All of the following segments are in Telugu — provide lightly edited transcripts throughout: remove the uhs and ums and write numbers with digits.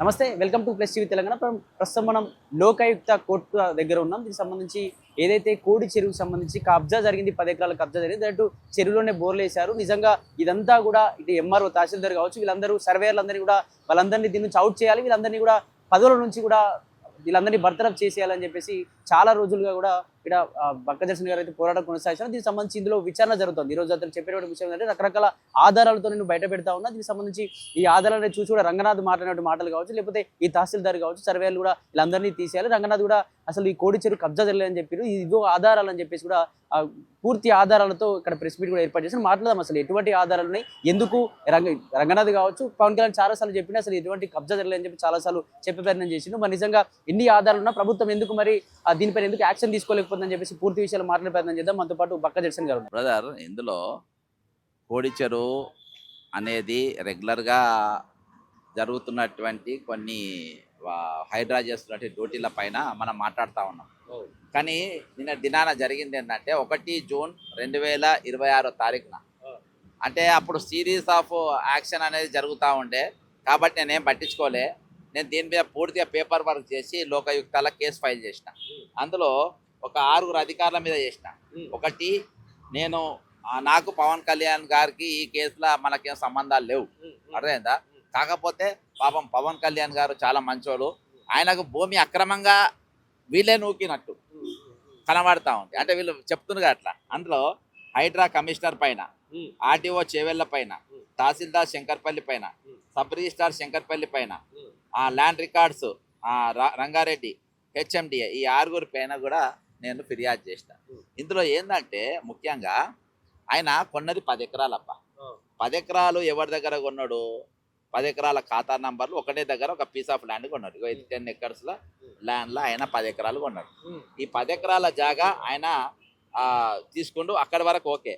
నమస్తే welcome to plus TV Telangana. ప్రస్తుతం మనం లోకాయుక్త కోర్టు దగ్గర ఉన్నాం. దీనికి సంబంధించి ఏదైతే కోడి చెరువుకు సంబంధించి కబ్జా జరిగింది, 10 ఎకరాల కబ్జా జరిగింది. అటు చెరువులోనే బోర్లు వేశారు. నిజంగా ఇదంతా కూడా ఇటు ఎంఆర్ఓ తహసీల్దార్ కావచ్చు, వీళ్ళందరూ సర్వేయర్లందరినీ కూడా వాళ్ళందరినీ దీని నుంచి అవుట్ చేయాలి, వీళ్ళందరినీ కూడా పదవుల నుంచి కూడా వీళ్ళందరినీ బర్తరఫ్ చేసేయాలని చెప్పేసి చాలా రోజులుగా కూడా ఇక్కడ బక్కదర్శన్ గారు అయితే పోరాటం కొనసాగిస్తున్నారు. దీనికి సంబంధించి ఇందులో విచారణ జరుగుతుంది. ఈ రోజు అతను చెప్పేటువంటి విషయం ఏంటంటే రకరకాల ఆధారాలతో నేను బయట పెడతా ఉన్నా. దీనికి సంబంధించి ఈ ఆధారాలను చూసి కూడా రంగనాథ్ మాట్లాడినటువంటి మాటలు కావచ్చు, లేకపోతే ఈ తహసీల్దార్ కావచ్చు, సర్వేలు కూడా వీళ్ళందరినీ తీసేయాలి. రంగనాథ్ కూడా అసలు ఈ కోడి చెరువు కబ్జా జరగలేదని చెప్పారు. ఇదిగో ఆధారాలని చెప్పేసి కూడా పూర్తి ఆధారాలతో ఇక్కడ ప్రెస్ మీట్ కూడా ఏర్పాటు చేసి మాట్లాడదాం. అసలు ఎటువంటి ఆధారాలు ఉన్నాయి, ఎందుకు రంగనాథ్ కావచ్చు, పవన్ కళ్యాణ్ చాలాసార్లు చెప్పినా అసలు ఎటువంటి కబ్జా జరగలేదని చెప్పి చాలాసార్లు చెప్పే ప్రయత్నం చేసిండు. మరి నిజంగా ఎన్ని ఆధారాలు ఉన్నా ప్రభుత్వం ఎందుకు మరి దీనిపైన ఎందుకు యాక్షన్ తీసుకోలేకపోతుందని చెప్పేసి పూర్తి విషయాలు మాట్లాడే ప్రయత్నం చేద్దాం. మనతో పాటు బక్కదర్శన్ గారు ఉన్నారు. బ్రదర్, ఇందులో కోడి చెరువు అనేది రెగ్యులర్గా జరుగుతున్నటువంటి కొన్ని హైడ్రా చేస్తున్నటువంటి డ్యూటీల పైన మనం మాట్లాడుతూ ఉన్నాం. కానీ నిన్న దినాన జరిగింది ఏంటంటే 1 జూన్ 2026 అంటే అప్పుడు సిరీస్ ఆఫ్ యాక్షన్ అనేది జరుగుతూ ఉండే కాబట్టి నేనేం పట్టించుకోలే. నేను దీని మీద పూర్తిగా పేపర్ వర్క్ చేసి లోకాయుక్తాల కేసు ఫైల్ చేసిన. అందులో ఒక 6 అధికారుల మీద చేసిన. ఒకటి, నేను నాకు పవన్ కళ్యాణ్ గారికి ఈ కేసులో మనకేం సంబంధాలు లేవు, అర్థమైందా. కాకపోతే పాపం పవన్ కళ్యాణ్ గారు చాలా మంచోడు, ఆయనకు భూమి అక్రమంగా వీళ్ళే నూకినట్టు కనబడతా ఉంది. అంటే వీళ్ళు చెప్తున్నారు అట్లా. అందులో హైడ్రా కమిషనర్ పైన, ఆర్టీఓ చేవెళ్ల పైన, తహసీల్దార్ శంకర్పల్లి పైన, సబ్ రిజిస్ట్రార్ శంకర్పల్లి పైన, ల్యాండ్ రికార్డ్స్ రంగారెడ్డి, హెచ్ఎండిఏ, ఈ 6 పైన కూడా నేను ఫిర్యాదు చేసిన. ఇందులో ఏంటంటే ముఖ్యంగా ఆయన కొన్నది 10 ఎకరాలు అబ్బా. 10 ఎకరాలు ఎవరి దగ్గర కొన్నాడు? 10 ఎకరాల ఖాతా నంబర్లు ఒకటే దగ్గర ఒక పీస్ ఆఫ్ ల్యాండ్ కొన్నాడు. 10 ఎకర్స్ల ల్యాండ్లో ఆయన 10 ఎకరాలు కొన్నాడు. ఈ 10 ఎకరాల జాగా ఆయన తీసుకుంటూ అక్కడి వరకు ఓకే.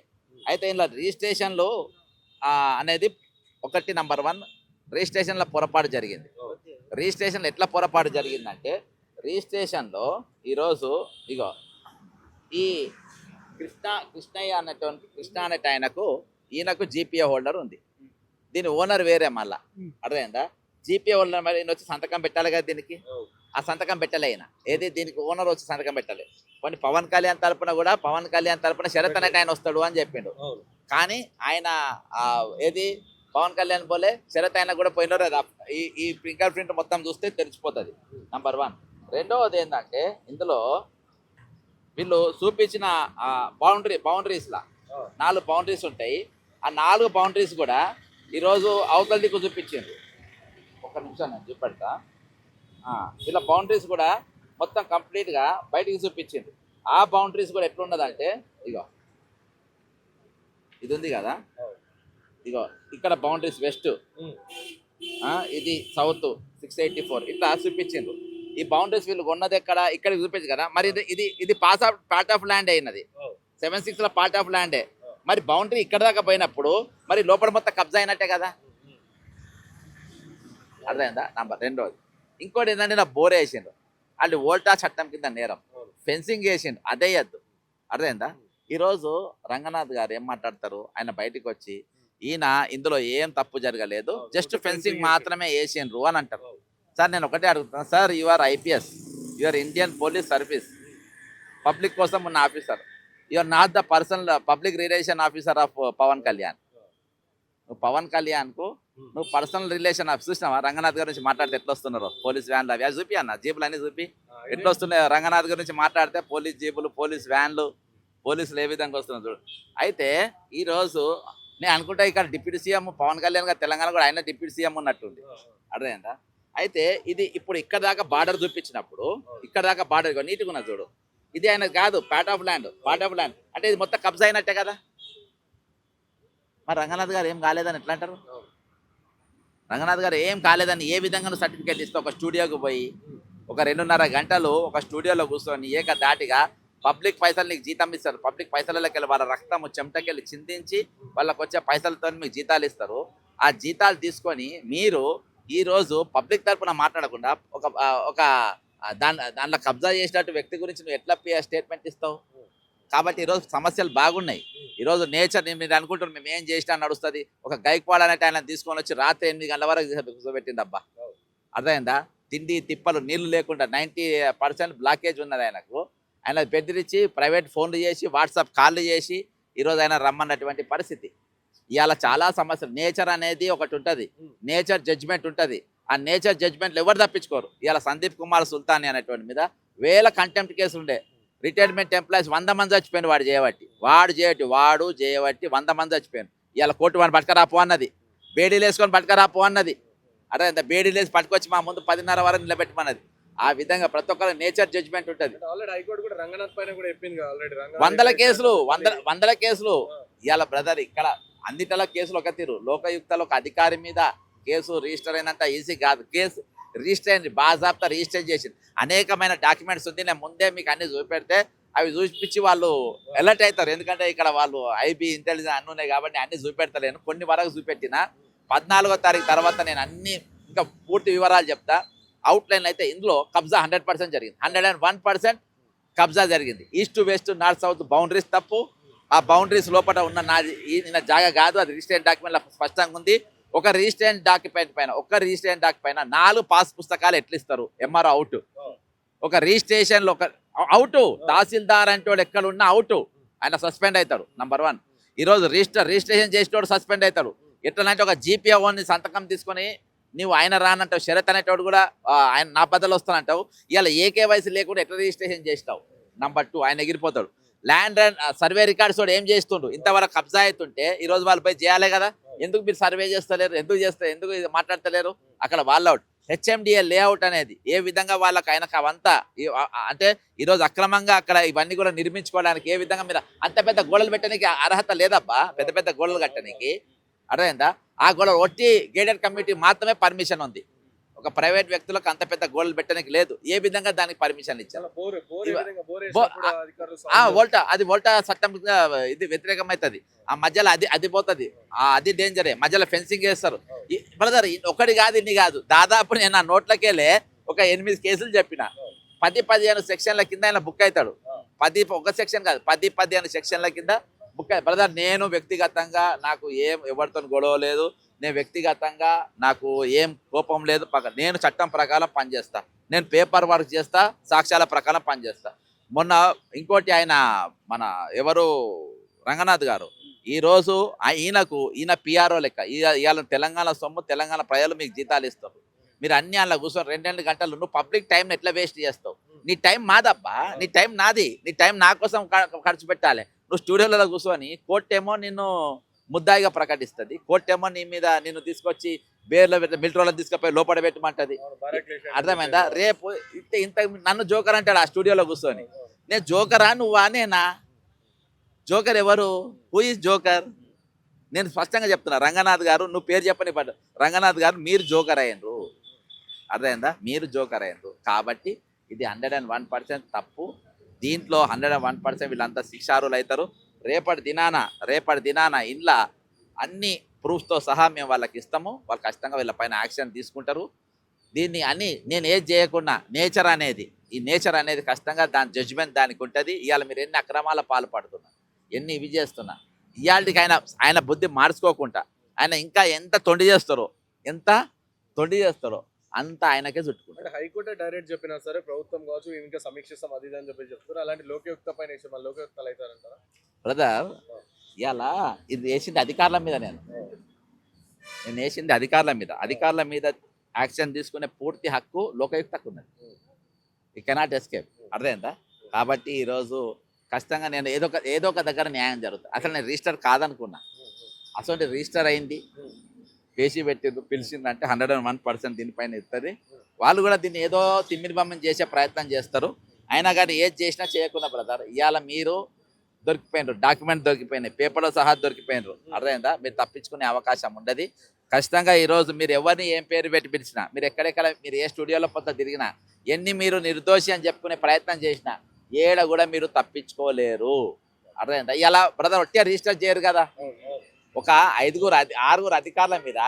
అయితే ఇలా రిజిస్ట్రేషన్లు అనేది నంబర్ 1 రిజిస్ట్రేషన్లో పొరపాటు జరిగింది. రిజిస్ట్రేషన్లో ఎట్లా పొరపాటు జరిగిందంటే, రిజిస్ట్రేషన్లో ఈరోజు ఇగో ఈ కృష్ణయ్య అన్నటువంటి కృష్ణ అనేట ఈయనకు జీపీఏ హోల్డర్ ఉంది. దీని ఓనర్ వేరే మళ్ళా, అర్థమైందా. జీపీఏ హోల్డర్ మరి ఈయన వచ్చి సంతకం పెట్టాలి కదా దీనికి. ఆ సంతకం పెట్టలే ఆయన. ఏది దీనికి ఓనర్ వచ్చి సంతకం పెట్టలే. కొన్ని పవన్ కళ్యాణ్ తరపున శరత్ అనేట ఆయన వస్తాడు అని చెప్పిండు. కానీ ఆయన ఏది పవన్ కళ్యాణ్ పోలే, శరత్ ఆయన కూడా పోయినారు. ఈ ఫింగర్ ప్రింట్ మొత్తం చూస్తే తెలిసిపోతుంది. నంబర్ 1. రెండవది ఏంటంటే, ఇందులో వీళ్ళు చూపించిన బౌండరీస్లా 4 బౌండరీస్ ఉంటాయి. ఆ 4 బౌండరీస్ కూడా ఈరోజు అవతల దిక్కు చూపించిండ్రు. ఒక్క నిమిషం నేను చూపెడతా. వీళ్ళ బౌండరీస్ కూడా మొత్తం కంప్లీట్గా బయటికి చూపించిండ్రు. ఆ బౌండరీస్ కూడా ఎట్లున్నదంటే, ఇగో ఇది ఉంది కదా, ఇగో ఇక్కడ బౌండరీస్ వెస్ట్, ఇది సౌత్ 684 ఇట్లా చూపించిండ్రు. ఈ బౌండరీస్ వీళ్ళు కొన్నది ఇక్కడ చూపించు కదా. మరి ఇది పార్ట్ ఆఫ్ ల్యాండ్ అయినది. 76లో పార్ట్ ఆఫ్ ల్యాండే. మరి బౌండరీ ఇక్కడ దాకా పోయినప్పుడు మరి లోపల మొత్తం కబ్జా అయినట్టే కదా, అర్థమైందా. నంబర్ 2. ఇంకోటి ఏంటంటే, నా బోర్ వేసిండ్రు. వాళ్ళు ఓల్టా చట్టం కింద నేరం. ఫెన్సింగ్ వేసిండ్రు, అదే వద్దు, అర్థమైందా. ఈరోజు రంగనాథ్ గారు ఏం మాట్లాడతారు, ఆయన బయటకు వచ్చి ఈయన ఇందులో ఏం తప్పు జరగలేదు, జస్ట్ ఫెన్సింగ్ మాత్రమే వేసిండ్రు అని అంటారు. సార్, నేను ఒకటే అడుగుతాను sir, your IPS, your Indian Police Service, public కోసం ఉన్న officer. Your not the personal public relation officer of Pawan Kalyan. నువ్వు పవన్ కళ్యాణ్కు నువ్వు పర్సనల్ రిలేషన్ ఆఫీస్ చూసినావా? రంగనాథ్ గారి నుంచి మాట్లాడితే ఎట్లా వస్తున్నారు పోలీస్ వ్యాన్లు అవి చూపి అన్న, జీపులు అన్నీ చూపి ఎట్లా వస్తున్నాయి. రంగనాథ్ గారి నుంచి మాట్లాడితే పోలీస్ జీపులు, పోలీస్ వ్యాన్లు, పోలీసులు ఏ విధంగా వస్తున్నారు చూడు. అయితే ఈరోజు నేను అనుకుంటా ఇక్కడ డిప్యూటీ సీఎం పవన్ కళ్యాణ్ గారు తెలంగాణ కూడా ఆయన డిప్యూటీ సీఎం ఉన్నట్టుంది, అర్థమైందా. అయితే ఇది ఇప్పుడు ఇక్కడ దాకా బార్డర్ చూపించినప్పుడు, ఇక్కడ దాకా బార్డర్ నీట్గా ఉన్నది చూడు. ఇది ఆయన కాదు, పార్ట్ ఆఫ్ ల్యాండ్ అంటే ఇది మొత్తం కబ్జా అయినట్టే కదా. మరి రంగనాథ్ గారు ఏం కాలేదని ఎట్లా అంటారు? రంగనాథ్ గారు ఏం కాలేదని ఏ విధంగా సర్టిఫికేట్ ఇస్తే, ఒక స్టూడియోకి పోయి ఒక 2.5 గంటలు ఒక స్టూడియోలో కూర్చొని ఏకధాటిగా పబ్లిక్ పైసలు నీకు జీతం ఇస్తారు. పబ్లిక్ పైసలకి వెళ్ళి వాళ్ళ రక్తము చెమటకెళ్ళి చిందించి వాళ్ళకి వచ్చే పైసలతో మీకు జీతాలు ఇస్తారు. ఆ జీతాలు తీసుకొని మీరు ఈరోజు పబ్లిక్ తరఫున మాట్లాడకుండా ఒక దాంట్లో కబ్జా చేసినట్టు వ్యక్తి గురించి నువ్వు ఎట్లా స్టేట్మెంట్ ఇస్తావు? కాబట్టి ఈరోజు సమస్యలు బాగున్నాయి. ఈరోజు నేచర్ మీరు అనుకుంటున్నారు మేము ఏం చేసినా నడుస్తుంది. ఒక గైక్వాడ్ అనేట ఆయన తీసుకొని వచ్చి రాత్రి 8 గంటల వరకు కూర్చోబెట్టింది అబ్బా. అర్థమైందా? తిండి తిప్పలు నీళ్లు లేకుండా 90% బ్లాకేజ్ ఉన్నది ఆయనకు. ఆయన బెదిరించి ప్రైవేట్ ఫోన్లు చేసి వాట్సాప్ కాల్లు చేసి ఈరోజు ఆయన రమ్మన్నటువంటి పరిస్థితి. ఇవాళ చాలా సమస్యలు. నేచర్ అనేది ఒకటి ఉంటుంది, నేచర్ జడ్జ్మెంట్ ఉంటుంది. ఆ నేచర్ జడ్జ్మెంట్లు ఎవరు తప్పించుకోరు. ఇవాళ సందీప్ కుమార్ సుల్తాని అనేటువంటి మీద వేల కంటెంప్ట్ కేసులు ఉండే. రిటైర్మెంట్ ఎంప్లాయీస్ 100 మంది చచ్చిపోయాను వాడు చేయబట్టి. వాడు చేయబట్టి 100 మంది చచ్చిపోయాను. ఇవాళ కోర్టు వాడిని పట్టుకరాపో అన్నది, బేడీలు వేసుకొని పట్టుకరాపో అన్నది. అదే ఇంత బేడీలు వేసి పట్టుకొచ్చి మా ముందు 10:30 వరకు నిలబెట్టమన్నది. ఆ విధంగా ప్రతి ఒక్కరు నేచర్ జడ్జ్మెంట్ ఉంటుంది. వందల కేసులు ఇవాళ బ్రదర్ ఇక్కడ అన్నిటిలో కేసులు ఒక తీరు. లోకయుక్తలో ఒక అధికారి మీద కేసు రిజిస్టర్ అయినంత ఈజీ కాదు. కేసు రిజిస్టర్ అయింది, బాజాబ్తా రిజిస్టర్ చేసింది, అనేకమైన డాక్యుమెంట్స్ ఉంది. నేను ముందే మీకు అన్ని చూపెడితే అవి చూపించి వాళ్ళు అలర్ట్ అవుతారు. ఎందుకంటే ఇక్కడ వాళ్ళు ఐబీ ఇంటెలిజెన్స్ అన్నీ ఉన్నాయి కాబట్టి అన్ని చూపెడతలేను. కొన్ని వరకు చూపెట్టిన 14వ తారీఖు తర్వాత నేను అన్ని ఇంకా పూర్తి వివరాలు చెప్తా. అవుట్లైన్ అయితే ఇందులో కబ్జా 100% జరిగింది, 101% కబ్జా జరిగింది. East west north south boundaries తప్పు. ఆ బౌండరీస్ లోపల ఉన్న నాది నా జాగా కాదు, అది రిజిస్ట్రేషన్ డాక్యుమెంట్లో స్పష్టంగా ఉంది. ఒక రిజిస్ట్రేషన్ డాక్యుమెంట్ పైన 4 పాస్ పుస్తకాలు ఎట్లా ఇస్తారు? MRO out. ఒక రిజిస్ట్రేషన్లో ఒక అవుట్, తహసీల్దార్ అంటే ఎక్కడ ఉన్నా అవుట్, ఆయన సస్పెండ్ అవుతాడు. నంబర్ 1. ఈరోజు రిజిస్ట్రేషన్ చేసేటోడు సస్పెండ్ అవుతాడు. ఎట్లంటే ఒక జీపీఓని సంతకం తీసుకొని నువ్వు ఆయన రానంటావు, శరత్ అనేటోడు కూడా ఆయన నా బద్దలు వస్తానంటావు. ఇవాళ ఏకేవైసీ లేకుండా ఎట్లా రిజిస్ట్రేషన్ చేస్తావు? నంబర్ 2, ఆయన ఎగిరిపోతాడు. ల్యాండ్ అండ్ సర్వే రికార్డ్స్ కూడా ఏం చేస్తుండ్రు? ఇంతవరకు కబ్జా అవుతుంటే ఈరోజు వాళ్ళపై చేయాలి కదా. ఎందుకు మీరు సర్వే చేస్తలేరు? ఎందుకు మాట్లాడతలేరు? అక్కడ వాళ్ళ అవుట్. హెచ్ఎండిఏ లేఅవుట్ అనేది ఏ విధంగా వాళ్ళకి ఆయనకు అవంతా అంటే ఈరోజు అక్రమంగా అక్కడ ఇవన్నీ కూడా నిర్మించుకోవడానికి ఏ విధంగా మీరు అంత పెద్ద గోడలు పెట్టడానికి అర్హత లేదబ్బా. పెద్ద గోడలు కట్టడానికి అర్థమైందా? ఆ గోడలు ఒట్టి గేటెడ్ కమ్యూనిటీ మాత్రమే పర్మిషన్ ఉంది. ఒక ప్రైవేట్ వ్యక్తులకు అంత పెద్ద గోడలు పెట్టడానికి లేదు. ఏ విధంగా దానికి పర్మిషన్ ఇచ్చారు? వోల్టా చట్టం ఇది వ్యతిరేకమవుతుంది. ఆ మధ్యలో అది పోతుంది, అది డేంజరే. మధ్యలో ఫెన్సింగ్ చేస్తారు. బ్రదర్ ఒకటి కాదు ఇన్ని కాదు, దాదాపు నేను ఆ నోట్లకెళ్ళే ఒక 8 కేసులు చెప్పిన. 10-15 సెక్షన్ల కింద ఆయన బుక్ అవుతాడు. ఒక సెక్షన్ కాదు, 10-15 సెక్షన్ల కింద బుక్. బ్రదర్ నేను వ్యక్తిగతంగా నాకు ఎవరితో గొడవ లేదు, నేను వ్యక్తిగతంగా నాకు ఏం కోపం లేదు. నేను చట్టం ప్రకారం పనిచేస్తా, నేను పేపర్ వర్క్ చేస్తా, సాక్ష్యాల ప్రకారం పనిచేస్తా. మొన్న ఇంకోటి ఆయన మన ఎవరు రంగనాథ్ గారు ఈరోజు ఈయన పిఆర్ఓ లెక్క ఇవాళ తెలంగాణ సొమ్ము, తెలంగాణ ప్రజలు మీకు జీతాలు ఇస్తారు. మీరు అన్ని అలా కూర్చొని 2 గంటలు నువ్వు పబ్లిక్ టైంని ఎట్లా వేస్ట్ చేస్తావు? నీ టైం మాదబ్బా, నీ టైం నాది. నీ టైం నా కోసం ఖర్చు పెట్టాలి. నువ్వు స్టూడియోలలో కూర్చొని కోర్టేమో నిన్ను ముద్దాయిగా ప్రకటిస్తుంది, కోర్టేమో నీ మీద నిన్ను తీసుకొచ్చి బేర్లో మిలిటరీలో తీసుకుపోయి లోపల పెట్టమంటది. అర్థమైందా? రేపు ఇంత నన్ను జోకర్ అంటాడు ఆ స్టూడియోలో కూర్చొని. నేను జోకరా నువ్వా నేనా? జోకర్ ఎవరు? Who is joker? నేను స్పష్టంగా చెప్తున్నా. రంగనాథ్ గారు నువ్వు పేరు చెప్పని రంగనాథ్ గారు మీరు జోకర్ అయ్యిండ్రు. అర్థమైందా? మీరు జోకర్ అయ్యిండ్రు. కాబట్టి ఇది 101% తప్పు. దీంట్లో 101% వీళ్ళంతా శిక్షార్హులు అవుతారు. రేపటి దినాన ఇంట్లో అన్ని ప్రూఫ్తో సహా మేము వాళ్ళకి ఇస్తాము. వాళ్ళు ఖచ్చితంగా వీళ్ళ పైన యాక్షన్ తీసుకుంటారు. దీన్ని అని నేను ఏది చేయకుండా ఈ నేచర్ అనేది ఖచ్చితంగా దాని జడ్జిమెంట్ దానికి ఉంటుంది. ఇవాళ మీరు ఎన్ని అక్రమాల పాల్పడుతున్నా, ఎన్ని ఇవి చేస్తున్నా, ఇవాళకి ఆయన బుద్ధి మార్చుకోకుండా ఆయన ఇంకా ఎంత తొండి చేస్తారో అంత ఆయనకే చుట్టుకుంటారు. హైకోర్టు డైరెక్ట్ చెప్పినా సరే ప్రభుత్వం కావచ్చు ఇంకా సమీక్షిస్తాం అది అని చెప్పి చెప్తారు. అలాంటి లోకయుక్త పైన లోకయుక్తలు అవుతారంటారా? బ్రదర్ ఇలా ఇది వేసింది అధికారుల మీద. నేను వేసింది అధికారుల మీద యాక్షన్ తీసుకునే పూర్తి హక్కు లోకయుక్తకు ఉన్నది. ఈ కెనాట్ ఎస్కేప్. అర్థమైందా? కాబట్టి ఈరోజు ఖచ్చితంగా నేను ఏదో ఒక దగ్గర న్యాయం జరుగుతుంది. అసలు నేను రిజిస్టర్ కాదనుకున్నా, అసలు రిజిస్టర్ అయింది, పేషీ పెట్టింది, పిలిచిందంటే 101% దీనిపైన ఇస్తుంది. వాళ్ళు కూడా దీన్ని ఏదో తిమ్మిరి బొమ్మని చేసే ప్రయత్నం చేస్తారు. అయినా కానీ ఏది చేసినా చేయకుండా బ్రదర్ ఇవాళ మీరు దొరికిపోయినారు, డాక్యుమెంట్ దొరికిపోయినాయి, పేపర్లో సహా దొరికిపోయినారు. అర్థమైందా? మీరు తప్పించుకునే అవకాశం ఉండదు. ఖచ్చితంగా ఈరోజు మీరు ఎవరిని ఏం పేరు పెట్టి పిలిచినా, మీరు ఎక్కడెక్కడ మీరు ఏ స్టూడియోలో పొద్దు తిరిగినా, మీరు నిర్దోషి అని చెప్పుకునే ప్రయత్నం చేసినా ఏడ కూడా మీరు తప్పించుకోలేరు. అర్థమైందా? ఇలా బ్రదర్ ఒట్టిగా రిజిస్టర్ చేయరు కదా. ఒక 6 అధికారుల మీద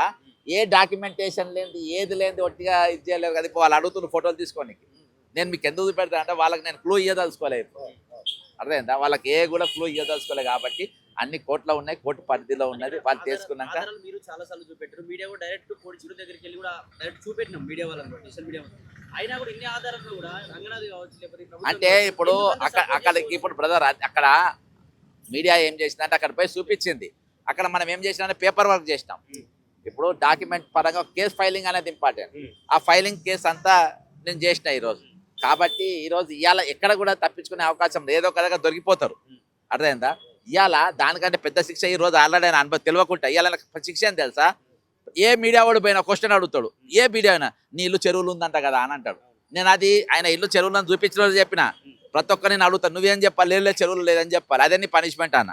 ఏ డాక్యుమెంటేషన్ లేని ఏది లేని ఒట్టిగా ఇది చేయలేరు కదా. ఇప్పుడు వాళ్ళు అడుగుతున్న ఫోటోలు తీసుకోనికి నేను మీకు ఎందుకు పెడతా అంటే వాళ్ళకి నేను క్లూ ఇవ్వదలుచుకోలేదు. అర్థమైందా? వాళ్ళకి కూడా క్లూ ఇవ్వదలుచుకోలేదు. కాబట్టి అన్ని కోర్టులో ఉన్నాయి, కోర్టు పరిధిలో ఉన్నది. వాళ్ళు చేసుకున్నాక ఆధారాలు మీరు చాలా సార్లు చూపెట్టారు. మీడియా కూడా డైరెక్ట్ కోడి చిరు దగ్గరికి వెళ్ళి కూడా డైరెక్ట్ చూపెట్టినాం మీడియా వాళ్ళని కూడా, సోషల్ మీడియా వాళ్ళని. అయినా కూడా ఇన్ని ఆధారాలు కూడా రంగనాథ్ కావచ్చు లేకపోతే ఈ ప్రభుత్వం అంటే కావచ్చు, ఇప్పుడు ఎందుకంత support అక్కడికి చేసుకోవచ్చు? ఇప్పుడు బ్రదర్ అక్కడ మీడియా ఏం చేసిందంటే అక్కడ పోయి చూపించింది. అక్కడ మనం ఏం చేసినా పేపర్ వర్క్ చేసినాం. ఇప్పుడు డాక్యుమెంట్ పరంగా కేసు ఫైలింగ్ అనేది ఇంపార్టెంట్. ఆ ఫైలింగ్ కేసు అంతా నేను చేసిన ఈరోజు. కాబట్టి ఈరోజు ఇవాళ ఎక్కడ కూడా తప్పించుకునే అవకాశం లేదు. ఏదో ఒక దగ్గర దొరికిపోతారు. అర్థమైందా? ఇవాళ దానికంటే పెద్ద శిక్ష ఈ రోజు ఆల్రెడీ ఆయన అనుభవం తెలియకుండా ఇవాళ శిక్ష అని తెలుసా? ఏ మీడియా వాడు పోయినా క్వశ్చన్ అడుగుతాడు. ఏ మీడియా అయినా నీ ఇల్లు చెరువులు ఉందంట కదా అని అంటాడు. నేను అది ఆయన ఇల్లు చెరువులను చూపించిన చెప్పిన ప్రతి ఒక్కరు నేను అడుగుతాను, నువ్వేం చెప్పాలి? లేదు చెరువులు లేదని చెప్పాలి. అదే నీ పనిష్మెంట్ అన్న.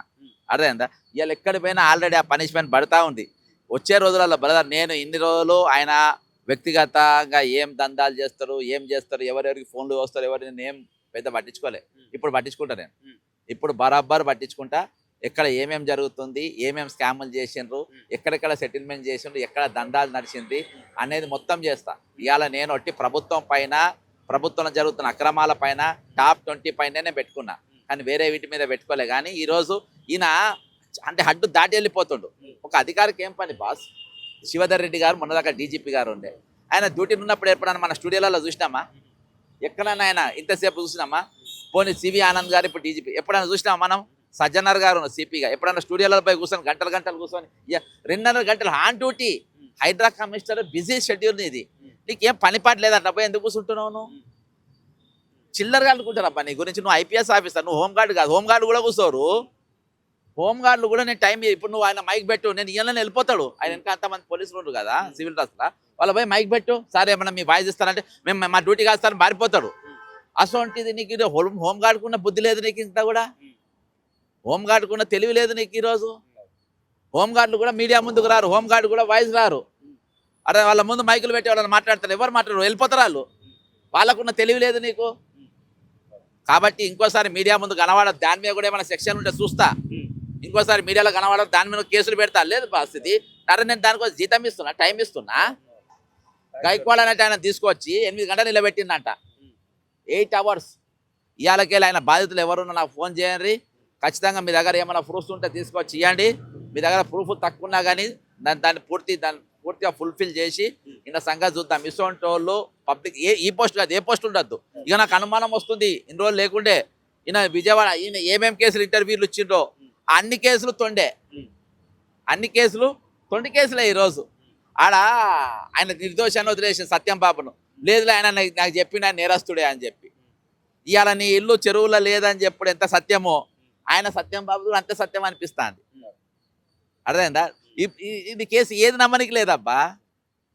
అర్థమైందా? ఇవాళ ఎక్కడ పోయినా ఆల్రెడీ ఆ పనిష్మెంట్ పడతా ఉంది. వచ్చే రోజులలో బ్రదర్ నేను ఇన్ని రోజులు ఆయన వ్యక్తిగతంగా ఏం దందాలు చేస్తారు, ఏం చేస్తారు, ఎవరెవరికి ఫోన్లు వస్తారు, ఎవరు నేను ఏం పెద్ద పట్టించుకోలే. ఇప్పుడు పట్టించుకుంటా నేను. ఇప్పుడు బరాబర్ పట్టించుకుంటా. ఎక్కడ ఏమేం జరుగుతుంది, ఏమేం స్కాములు చేసిండ్రు, ఎక్కడెక్కడ సెటిల్మెంట్ చేసిండ్రు, ఎక్కడ దందాలు నడిచింది అనేది మొత్తం చేస్తా. ఇవాళ నేను ఒట్టి ప్రభుత్వం పైన, ప్రభుత్వంలో జరుగుతున్న అక్రమాల పైన టాప్ 20 పైనే పెట్టుకున్నా. కానీ వేరే వీటి మీద పెట్టుకోలే. కానీ ఈరోజు ఈయన అంటే హడ్డు దాటి వెళ్ళిపోతుండు. ఒక అధికారికి ఏం పని బాస్? శివధర్ రెడ్డి గారు మొన్నదాకా డీజీపీ గారు ఉండే. ఆయన డ్యూటీలు ఉన్నప్పుడు ఎప్పుడైనా మన స్టూడియోలలో చూసినామా? ఎక్కడైనా ఆయన ఇంతసేపు చూసినామా? పోనీ సివి ఆనంద్ గారు ఇప్పుడు డీజీపీ ఎప్పుడైనా చూసినామా మనం? సజ్జనర్ గారు సిపిగా ఎప్పుడైనా స్టూడియోలలో పోయి కూర్చొని గంటలు గంటలు కూర్చొని 2.5 గంటలు on duty. Hydraa commissioner busy schedule ఇది. నీకేం పనిపాటు లేదంట, పోయి ఎందుకు కూర్చుంటున్నావు నువ్వు? చిల్లరగా అనుకుంటారబ్బా నీ గురించి. నువ్వు ఐపీఎస్ ఆఫీసర్, నువ్వు హోంగార్డు కాదు. హోంగార్డు కూడా కూర్చోరు. హోంగార్డులు కూడా నేను టైం ఇప్పుడు నువ్వు ఆయన మైక్ పెట్టు, నేను ఇయ్యాలని వెళ్ళిపోతాడు. ఆయన ఇంకా అంతమంది పోలీసులు ఉండరు కదా సివిల్ డ్రెస్లో. వాళ్ళ పోయి మైక్ పెట్టు, సరే ఏమన్నా మీ వాయిస్ ఇస్తారంటే మేము మా డ్యూటీ కాస్తారని మారిపోతాడు. అసొంటిది నీకు ఇది హోంగార్డుకున్న బుద్ధి లేదు నీకు. ఇంత కూడా హోంగార్డుకున్న తెలివి లేదు నీకు. ఈరోజు హోంగార్డులు కూడా మీడియా ముందుకు రారు, హోంగార్డు కూడా వాయిస్ రారు. అరే వాళ్ళ ముందు మైకులు పెట్టి వాళ్ళని మాట్లాడతారు, ఎవరు మాట్లాడరు, వెళ్ళిపోతారు వాళ్ళు. వాళ్ళకున్న తెలివి లేదు నీకు. కాబట్టి ఇంకోసారి మీడియా ముందు కనబడదు. దాని మీద కూడా ఏమైనా సెక్షన్ ఉంటే చూస్తా. ఇంకోసారి మీడియాలో కనబడదు, దాని మీద కేసులు పెడతా. లేదు పరిస్థితి. అరే నేను దానికోసం జీతం ఇస్తున్నా, టైం ఇస్తున్నా. గైక్వాడ్ అనేది ఆయన తీసుకొచ్చి 8 గంటలు నిలబెట్టిందంట, 8 hours. ఇవాళకెళ్ళి ఆయన బాధితులు ఎవరున్నా నాకు ఫోన్ చేయండి. ఖచ్చితంగా మీ దగ్గర ఏమైనా ప్రూఫ్స్ ఉంటే తీసుకొచ్చి ఇవ్వండి. మీ దగ్గర ప్రూఫ్ తక్కువ ఉన్నా కానీ దాన్ని పూర్తిగా ఫుల్ఫిల్ చేసి ఇంకా సంగతి చూద్దాం. ఇటువంటి వాళ్ళు పబ్లిక్ ఈ పోస్ట్ కాదు, ఏ పోస్ట్ ఉండద్దు. ఇక నాకు అనుమానం వస్తుంది, ఇన్ని రోజులు లేకుండే ఈయన విజయవాడ ఈయన ఏమేం కేసులు ఇంటర్వ్యూలు ఇచ్చిండ్రో అన్ని కేసులు తొండే. అన్ని కేసులు తొండి కేసులే. ఈరోజు ఆడ ఆయన నిర్దోషాన్ని వదిలేసిన సత్యం బాబును, లేదులే ఆయన నాకు చెప్పిండు ఆయన నేరస్తుడే అని చెప్పి. ఇవాళ నీ ఇల్లు చెరువులో లేదని చెప్పుడు ఎంత సత్యమో ఆయన సత్యం బాబు అంతే సత్యం అనిపిస్తుంది. అర్థమైందా? ఇది కేసు ఏది నమ్మనికి లేదబ్బా.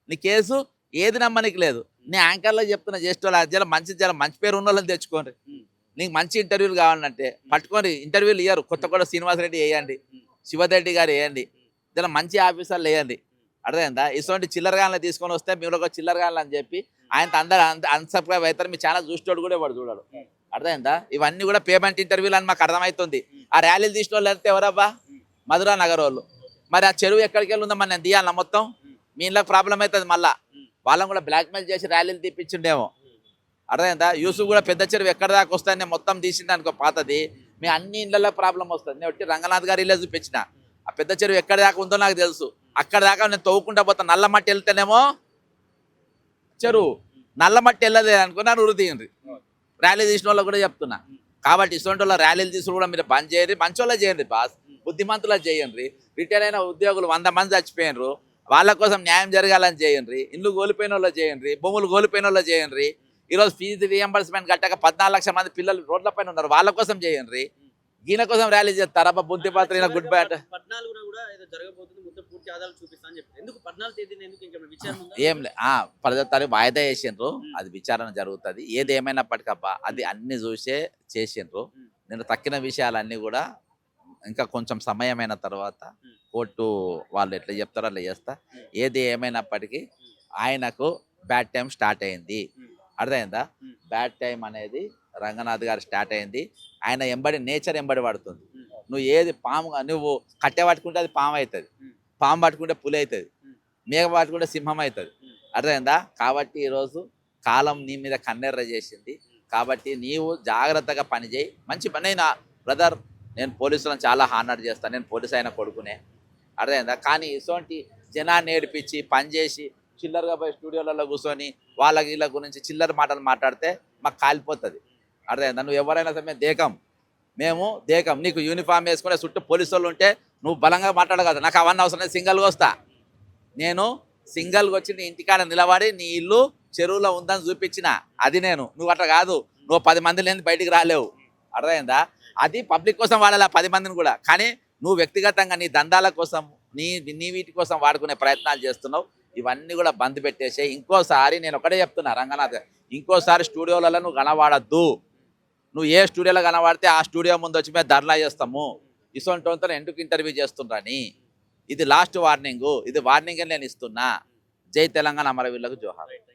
నీ కేసు ఏది నమ్మనికి లేదు. నీ యాంకర్లో చెప్తున్నా జస్ట్ వాళ్ళ మంచి పేరు ఉన్న వాళ్ళని తెచ్చుకోండి. నీకు మంచి ఇంటర్వ్యూలు కావాలంటే పట్టుకొని ఇంటర్వ్యూలు ఇయ్యారు. కొత్తగూడ శ్రీనివాసరెడ్డి వేయండి, శివరెడ్డి గారు వేయండి, ఇలా మంచి ఆఫీసర్లు వేయండి. అర్థమైందా? ఇటువంటి చిల్లరగాళ్ళని తీసుకొని వస్తే మీరు ఒక చిల్లరగాళ్ళు అని చెప్పి ఆయన అందరూ అన్సబ్స్క్రైబ్ అవుతారు. మీ ఛానల్ చూసేవాడు కూడా వాడు చూడాడు. అర్థమైందా? ఇవన్నీ కూడా పేమెంట్ ఇంటర్వ్యూలు అని మాకు అర్థమవుతుంది. ఆ ర్యాలీలు తీసిన వాళ్ళు అంటే ఎవరబ్బా? మధురా నగర్ వాళ్ళు. మరి ఆ చెరువు ఎక్కడికి వెళ్ళి ఉందా? మరి నేను తీయాలన్నా మొత్తం మీ ఇంట్లోకి ప్రాబ్లం అవుతుంది. మళ్ళీ వాళ్ళని కూడా బ్లాక్మెయిల్ చేసి ర్యాలీలు తీపించిండేమో. అర్థమైందా? యూసుఫ్ కూడా పెద్ద చెరువు ఎక్కడ దాకా వస్తాను నేను మొత్తం తీసింది అనుకో పాతది, మీ అన్ని ఇళ్ళలో ప్రాబ్లం వస్తుంది. నేను వచ్చి రంగనాథ్ గారి ఇల్లే చూపించిన. ఆ పెద్ద చెరువు ఎక్కడ దాకా ఉందో నాకు తెలుసు. అక్కడ దాకా నేను తవ్వుకుంటా పోతా. నల్ల మట్టి వెళ్తేనేమో చెరువు, నల్ల మట్టి వెళ్ళదే అనుకో నన్ను ఉరి తీయండి. ర్యాలీ తీసిన వాళ్ళు కూడా చెప్తున్నా. కాబట్టి ఇటువంటి వాళ్ళ ర్యాలీలు తీసుకుని కూడా మీరు బంద్ చేయండి. మంచి వాళ్ళ చేయండి బాస్, బుద్ధిమంతులా చేయండి. రిటైర్ అయిన ఉద్యోగులు 100 మంది చచ్చిపోయినరు, వాళ్ళ కోసం న్యాయం జరగాలని చేయండి. ఇల్లు కోల్పోయిన వాళ్ళు చేయండి, భూములు కోల్పోయిన వాళ్ళు చేయండి. ఈరోజు ఫీజు రియంబర్స్మెంట్ కట్టక 14 లక్షల మంది పిల్లలు రోడ్ల పైన ఉన్నారు, వాళ్ళ కోసం చేయండి. ఈయన కోసం ర్యాలీ చేస్తారా? బుద్ధి పాత్ర గుడ్ బై అంటే 14 కూడా ఏదో జరగబోతుంది, మొత్తం పూర్తి ఆధారాలు చూపిస్తా అని చెప్పి ఎందుకు 14 తేదీన ఎందుకు ఇంకా విచారణ ఉందా? ఏం లే 10వ తారీఖు వాయిదా వేసిండ్రు, అది విచారణ జరుగుతుంది. ఏది ఏమైనప్పటికబ్బా అది అన్ని చూసే చేసిండ్రు. నేను తక్కిన విషయాలన్నీ కూడా ఇంకా కొంచెం సమయమైన తర్వాత కోర్టు వాళ్ళు ఎట్లా చెప్తారో అట్లా చేస్తా. ఏది ఏమైనప్పటికీ ఆయనకు బ్యాడ్ టైం స్టార్ట్ అయింది. అర్థమైందా? బ్యాడ్ టైం అనేది రంగనాథ్ గారు స్టార్ట్ అయింది. ఆయన నేచర్ ఎంబడి పడుతుంది. నువ్వు ఏది పాము, నువ్వు కట్టె పట్టుకుంటే అది పాము అవుతుంది, పాము పట్టుకుంటే పులి అవుతుంది, మేఘ పట్టుకుంటే సింహం అవుతుంది. అర్థమైందా? కాబట్టి ఈరోజు కాలం నీ మీద కన్నెర్ర చేసింది. కాబట్టి నీవు జాగ్రత్తగా పనిచేయి. మంచి పని అయినా బ్రదర్, నేను పోలీసులను చాలా హానర్ చేస్తాను, నేను పోలీస్ అయిన కొడుకునే, అర్థమైందా? కానీ ఇటువంటి జనాన్ని ఏడిపించి పని చేసి చిల్లరగా పోయి స్టూడియోలలో కూర్చొని వాళ్ళ వీళ్ళ గురించి చిల్లర మాటలు మాట్లాడితే మాకు కాలిపోతుంది, అర్థమైందా? నువ్వు ఎవరైనా సరే మేము దేకం నీకు యూనిఫామ్ వేసుకునే చుట్టూ పోలీసు వాళ్ళు ఉంటే నువ్వు బలంగా మాట్లాడగలదు, నాకు అవన్నీ అవసరం లేదు, సింగల్గా వస్తా. నేను సింగల్గా వచ్చి నీ ఇంటికాడ నిలబడి నీ ఇల్లు చెరువులో ఉందని చూపించిన, అది నేను. నువ్వు అట్లా కాదు, నువ్వు 10 మంది లేని బయటికి రాలేవు, అర్థమైందా? అది పబ్లిక్ కోసం వాడాలి 10 మందిని కూడా, కానీ నువ్వు వ్యక్తిగతంగా నీ దందాల కోసం నీ వీటి కోసం వాడుకునే ప్రయత్నాలు చేస్తున్నావు. ఇవన్నీ కూడా బంద్ పెట్టేసే. ఇంకోసారి నేను ఒకటే చెప్తున్నా రంగనాథ్, ఇంకోసారి స్టూడియోలలో నువ్వు కనబడద్దు. నువ్వు ఏ స్టూడియోలో కనబడితే ఆ స్టూడియో ముందు వచ్చి మేము ధర్నా చేస్తాము, ఇసొంటితో ఎందుకు ఇంటర్వ్యూ చేస్తుండ్రని. ఇది లాస్ట్ వార్నింగ్, ఇది వార్నింగ్ నేను ఇస్తున్నా. జై తెలంగాణ, అమరవీరులకు జోహార్.